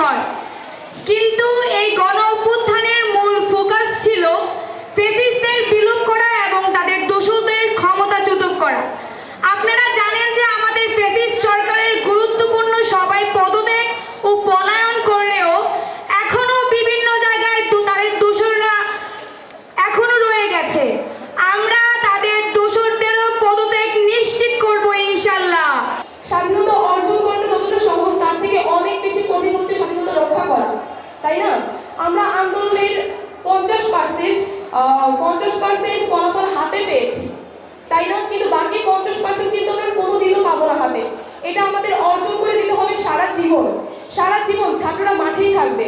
হয়, কিন্তু এই গণ অভ্যুত্থানের মূল ফোকাস ছিল ফ্যাসিস্টদের বিলুপ করা এবং তাদের দোষরদের ক্ষমতাচ্যুত করা। আপনারা জানেন যে আমাদের ফ্যাসিস্ট সরকারের গুরুত্বপূর্ণ সবাই পদত্যাগ ও পলায়ন করলেও এখনো বিভিন্ন জায়গায় তাদের দোষররা এখনো রয়ে গেছে। আমরা তাদের দোষরদেরও পদত্যাগ নিশ্চিত করব ইনশাআল্লাহ। স্বাধীনতা অর্জন করতে যতটা সহজ তার থেকে অনেক বেশি কঠিন হচ্ছে স্বাধীনতা রক্ষা করা, তাই না? আমরা আন্দোলনের 50% ফলাফল হাতে পেয়েছি, তাই না? কিন্তু বাকি 50% কিন্তু আমরা কোনোদিনও পাবো না হাতে। এটা আমাদের অর্জন করে যেতে হবে সারা জীবন। সারা জীবন ছাত্ররা মাঠেই থাকবে।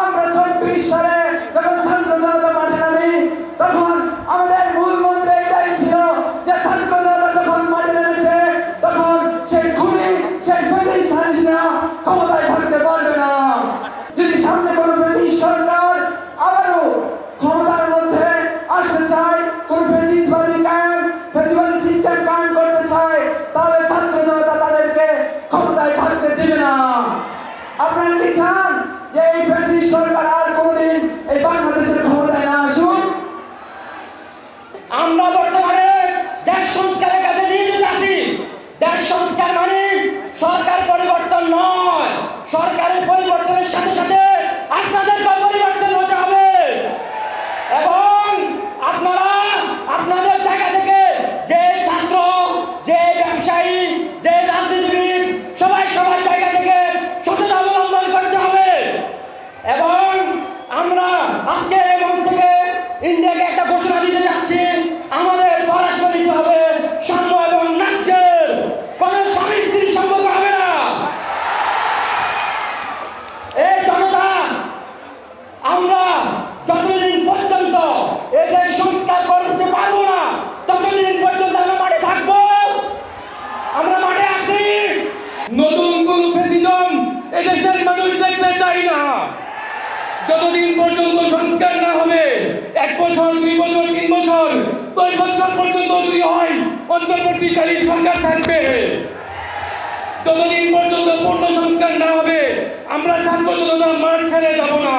আমরা 24 সালে যখন ছাত্র জনতা মাঠে নামি, তখন আমাদের মূল মন্ত্র এটাই ছিল যে ছাত্র জনতা যখন মাঠে নেমেছে তখন সেই খুনি, সেই ফ্যাসিস্ট সালিসরা ক্ষমতায় থাকতে পারবে না। যদি সামনে কোনো ফ্যাসিস্ট সরকার আবারও ক্ষমতার মধ্যে আসতে চায়, কোন ফ্যাসিস্টবাদী সিস্টেম কায়েম করতে চায়, তাহলে ছাত্র জনতা তাদেরকে ক্ষমতায় থাকতে দিবে না। আপনারা কি চান যে এই ফ্যাসিস্ট সরকার আর কোনদিন এই বাংলাদেশের ক্ষমতায় না আসুক? আমরা বর্তমানে দেশ সংস্কারের কাছে নিয়ে যাচ্ছি। দেশ সংস্কার মানে সরকার পরিবর্তন নয়, সরকারের পরিবর্তনের সাথে সাথে আপনাদেরকে পরিবর্তন হতে হবে এবং আপনারা আপনাদের জায়গা থেকে যে ছাত্র, যে ব্যবসায়ী, যে রাজনীতিবিদ সবাই জায়গা থেকে সততা অবলম্বন করতে হবে। এবং আমরা আজকে এই মঞ্চ থেকে ইন্ডিয়াকে একটা ঘোষণা দিতে যাচ্ছি, আমাদের পড়াশোনা দিতে হবে সাম্য এবং ন্যায্যের, কোন স্বামী স্ত্রীর সম্পর্ক হবে না। এই জনতা আমরা যতদিন পর্যন্ত এই দেশ সংস্কার করতে পারবো না ততদিন পর্যন্ত আমরা মাঠে থাকবো। আমরা মাঠে আছি। নতুন কোন ফ্যাসিজম এদেশের মানুষ দেখতে চাই না। যতদিন পর্যন্ত সংস্কার না হবে, 1 বছর, 2 বছর, 3 বছর, 10 বছর পর্যন্ত যদি হয় অন্তর্বর্তীকালীন সরকার থাকবে। ততদিন পর্যন্ত পূর্ণ সংস্কার না হবে আমরা ছাত্র জনতা মাঠ ছেড়ে যাব না।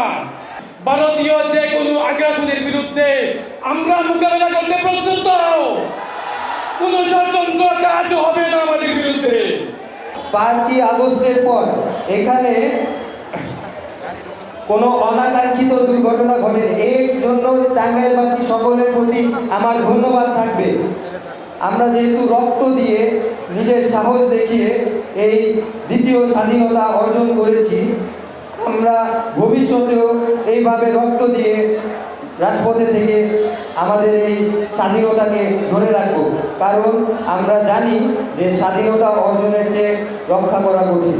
ভারতীয় যে কোনো আগ্রাসনের বিরুদ্ধে আমরা মোকাবেলা করতে প্রস্তুত। কোন ষড়যন্ত্র কাজ হবে না আমাদের বিরুদ্ধে। 5ই আগস্টের পর এখানে কোনো অনাকাঙ্ক্ষিত দুর্ঘটনা ঘটেনি, এর জন্য টাঙ্গাইলবাসী সকলের প্রতি আমার ধন্যবাদ থাকবে। আমরা যেহেতু রক্ত দিয়ে নিজের সাহস দেখিয়ে এই দ্বিতীয় স্বাধীনতা অর্জন করেছি, আমরা ভবিষ্যতেও এইভাবে রক্ত দিয়ে রাজপথে থেকে আমাদের এই স্বাধীনতাকে ধরে রাখবো, কারণ আমরা জানি যে স্বাধীনতা অর্জনের চেয়ে রক্ষা করা কঠিন।